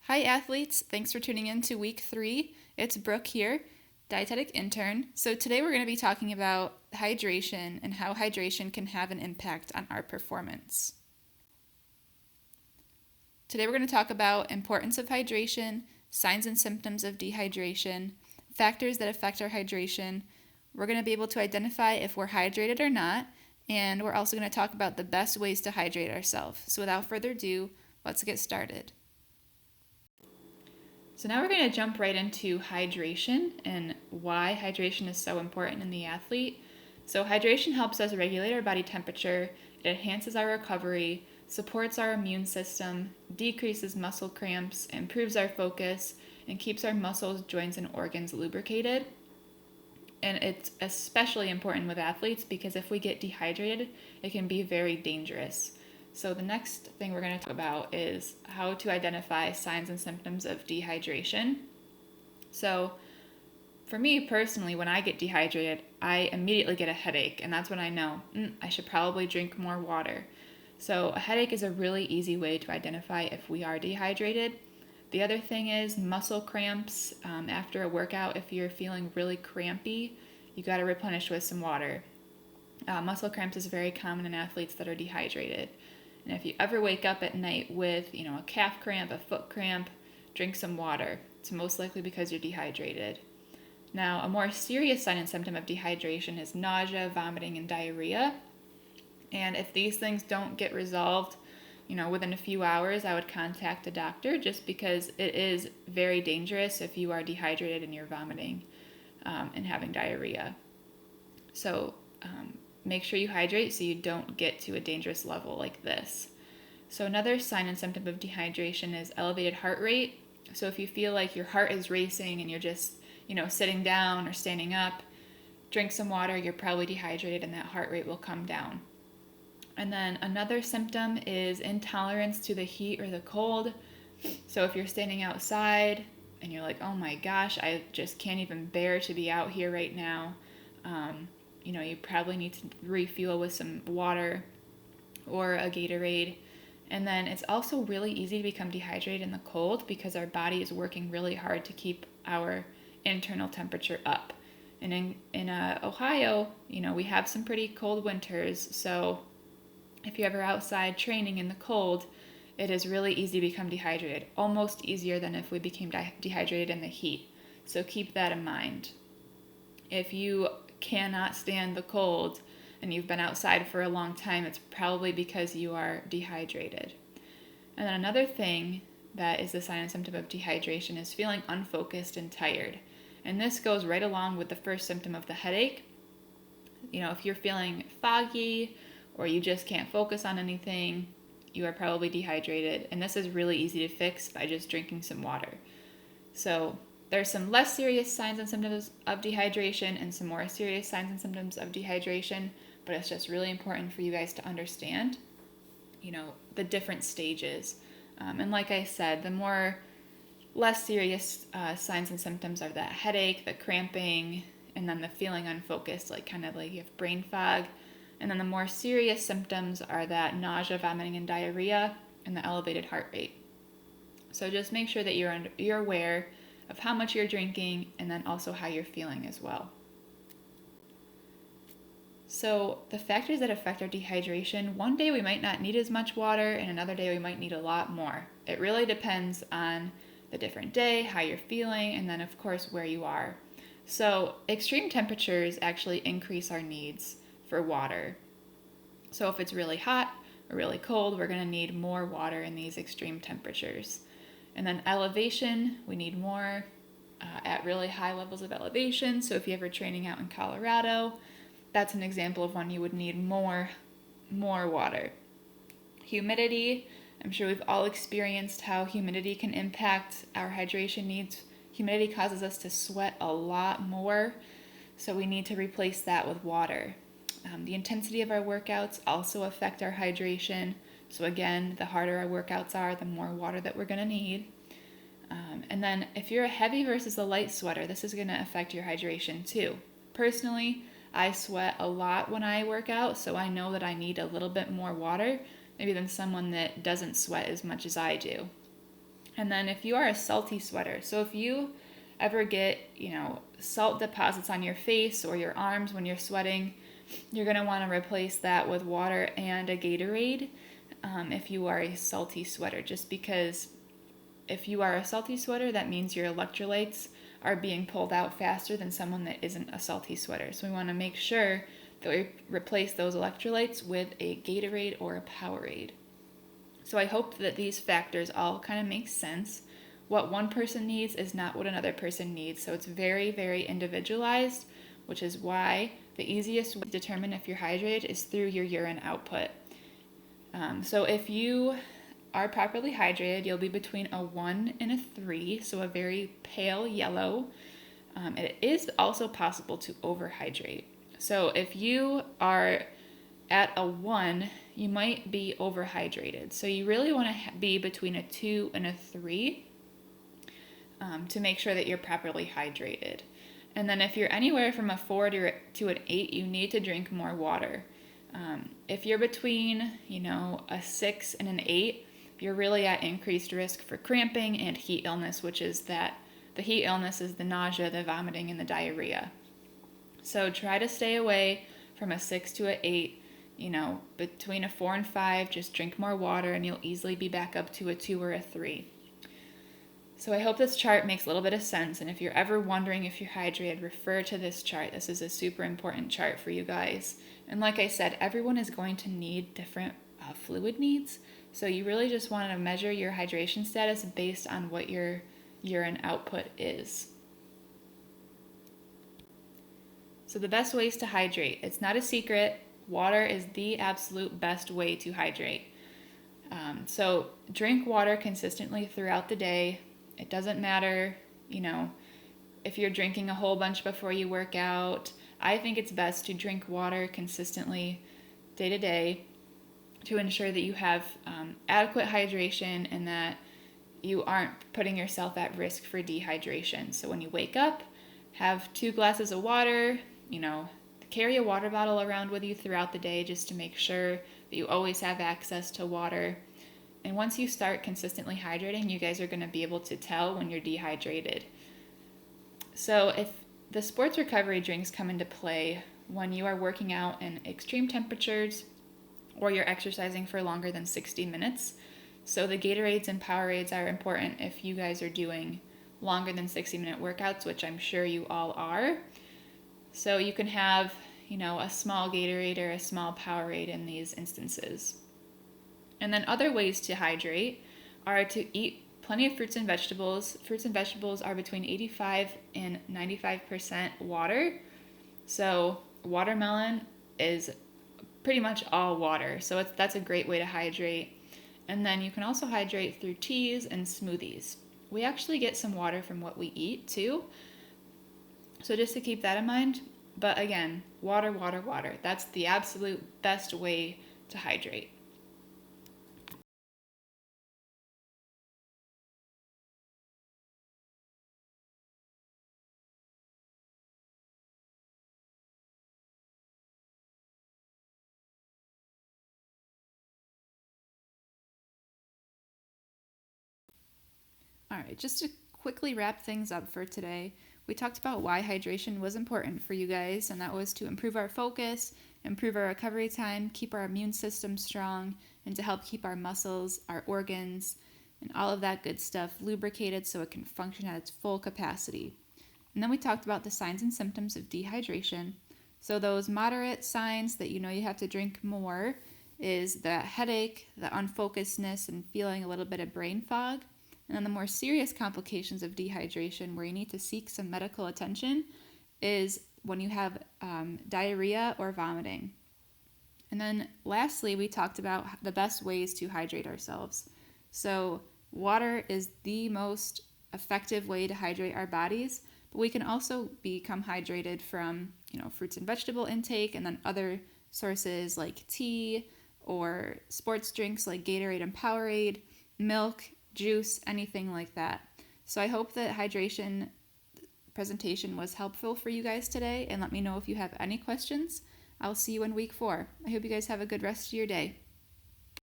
Hi athletes, thanks for tuning in to week 3. It's Brooke here, dietetic intern. So today we're going to be talking about hydration and how hydration can have an impact on our performance. Today we're going to talk about importance of hydration, signs and symptoms of dehydration, factors that affect our hydration. We're going to be able to identify if we're hydrated or not, and we're also going to talk about the best ways to hydrate ourselves. So without further ado, let's get started. So now we're going to jump right into hydration and why hydration is so important in the athlete. So hydration helps us regulate our body temperature, it enhances our recovery, supports our immune system, decreases muscle cramps, improves our focus, and keeps our muscles, joints, and organs lubricated. And it's especially important with athletes because if we get dehydrated, it can be very dangerous. So the next thing we're going to talk about is how to identify signs and symptoms of dehydration. So for me personally, when I get dehydrated, I immediately get a headache, and that's when I know I should probably drink more water. So a headache is a really easy way to identify if we are dehydrated. The other thing is muscle cramps. After a workout, if you're feeling really crampy, you got to replenish with some water. Muscle cramps is very common in athletes that are dehydrated. And if you ever wake up at night with, a calf cramp, a foot cramp, drink some water. It's most likely because you're dehydrated. Now, a more serious sign and symptom of dehydration is nausea, vomiting, and diarrhea. And if these things don't get resolved, within a few hours, I would contact a doctor just because it is very dangerous if you are dehydrated and you're vomiting and having diarrhea. So make sure you hydrate so you don't get to a dangerous level like this. So another sign and symptom of dehydration is elevated heart rate. So if you feel like your heart is racing and you're just, sitting down or standing up, drink some water, you're probably dehydrated and that heart rate will come down. And then another symptom is intolerance to the heat or the cold. So if you're standing outside and you're like, oh my gosh, I just can't even bear to be out here right now, you probably need to refuel with some water or a Gatorade. And then it's also really easy to become dehydrated in the cold because our body is working really hard to keep our internal temperature up. And in Ohio, we have some pretty cold winters. So if you're ever outside training in the cold, it is really easy to become dehydrated, almost easier than if we became dehydrated in the heat. So keep that in mind. If you cannot stand the cold and you've been outside for a long time, it's probably because you are dehydrated. And then another thing that is the sign and symptom of dehydration is feeling unfocused and tired. And this goes right along with the first symptom of the headache. If you're feeling foggy or you just can't focus on anything, you are probably dehydrated. And this is really easy to fix by just drinking some water. So there's some less serious signs and symptoms of dehydration and some more serious signs and symptoms of dehydration, but it's just really important for you guys to understand, the different stages. And like I said, the more less serious signs and symptoms are that headache, the cramping, and then the feeling unfocused, like kind of like you have brain fog. And then the more serious symptoms are that nausea, vomiting, and diarrhea, and the elevated heart rate. So just make sure that you're aware of how much you're drinking and then also how you're feeling as well. So the factors that affect our dehydration, one day we might not need as much water and another day we might need a lot more. It really depends on the different day, how you're feeling, and then of course where you are. So extreme temperatures actually increase our needs for water. So if it's really hot or really cold, we're going to need more water in these extreme temperatures. And then elevation, we need more at really high levels of elevation. So if you're ever training out in Colorado, that's an example of when you would need more water. Humidity, I'm sure we've all experienced how humidity can impact our hydration needs. Humidity causes us to sweat a lot more, so we need to replace that with water. The intensity of our workouts also affect our hydration. So again, the harder our workouts are, the more water that we're going to need. And then if you're a heavy versus a light sweater, this is going to affect your hydration too. Personally, I sweat a lot when I work out, so I know that I need a little bit more water, maybe than someone that doesn't sweat as much as I do. And then if you are a salty sweater, so if you ever get, salt deposits on your face or your arms when you're sweating, you're going to want to replace that with water and a Gatorade if you are a salty sweater, just because if you are a salty sweater, that means your electrolytes are being pulled out faster than someone that isn't a salty sweater. So we want to make sure that we replace those electrolytes with a Gatorade or a Powerade. So I hope that these factors all kind of make sense. What one person needs is not what another person needs. So it's very, very individualized, which is why the easiest way to determine if you're hydrated is through your urine output. So if you are properly hydrated, you'll be between a 1 and a 3, so a very pale yellow. It is also possible to overhydrate. So if you are at a 1, you might be overhydrated. So you really want to be between a 2 and a 3 to make sure that you're properly hydrated. And then if you're anywhere from a 4 to an 8, you need to drink more water. If you're between, a 6 and an 8, you're really at increased risk for cramping and heat illness, which is that the heat illness is the nausea, the vomiting, and the diarrhea. So try to stay away from a 6 to an 8. Between a 4 and 5, just drink more water and you'll easily be back up to a 2 or a 3. So I hope this chart makes a little bit of sense, and if you're ever wondering if you're hydrated, refer to this chart. This is a super important chart for you guys. And like I said, everyone is going to need different fluid needs, so you really just want to measure your hydration status based on what your urine output is. So the best ways to hydrate, it's not a secret, water is the absolute best way to hydrate. So drink water consistently throughout the day. It doesn't matter, if you're drinking a whole bunch before you work out. I think it's best to drink water consistently day to day to ensure that you have adequate hydration and that you aren't putting yourself at risk for dehydration. So when you wake up, have 2 glasses of water, carry a water bottle around with you throughout the day just to make sure that you always have access to water. And once you start consistently hydrating, you guys are going to be able to tell when you're dehydrated. So if the sports recovery drinks come into play when you are working out in extreme temperatures or you're exercising for longer than 60 minutes. So the Gatorades and Powerades are important if you guys are doing longer than 60-minute workouts, which I'm sure you all are. So you can have, a small Gatorade or a small Powerade in these instances. And then other ways to hydrate are to eat plenty of fruits and vegetables. Fruits and vegetables are between 85 and 95% water. So watermelon is pretty much all water. So that's a great way to hydrate. And then you can also hydrate through teas and smoothies. We actually get some water from what we eat too. So just to keep that in mind. But again, water, water, water. That's the absolute best way to hydrate. All right, just to quickly wrap things up for today, we talked about why hydration was important for you guys, and that was to improve our focus, improve our recovery time, keep our immune system strong, and to help keep our muscles, our organs, and all of that good stuff lubricated so it can function at its full capacity. And then we talked about the signs and symptoms of dehydration. So those moderate signs that you have to drink more is the headache, the unfocusedness, and feeling a little bit of brain fog. And then the more serious complications of dehydration, where you need to seek some medical attention, is when you have diarrhea or vomiting. And then lastly, we talked about the best ways to hydrate ourselves. So water is the most effective way to hydrate our bodies, but we can also become hydrated from, fruits and vegetable intake, and then other sources like tea or sports drinks like Gatorade and Powerade, milk, juice, anything like that. So I hope that hydration presentation was helpful for you guys today, and let me know if you have any questions. I'll see you in week 4. I hope you guys have a good rest of your day.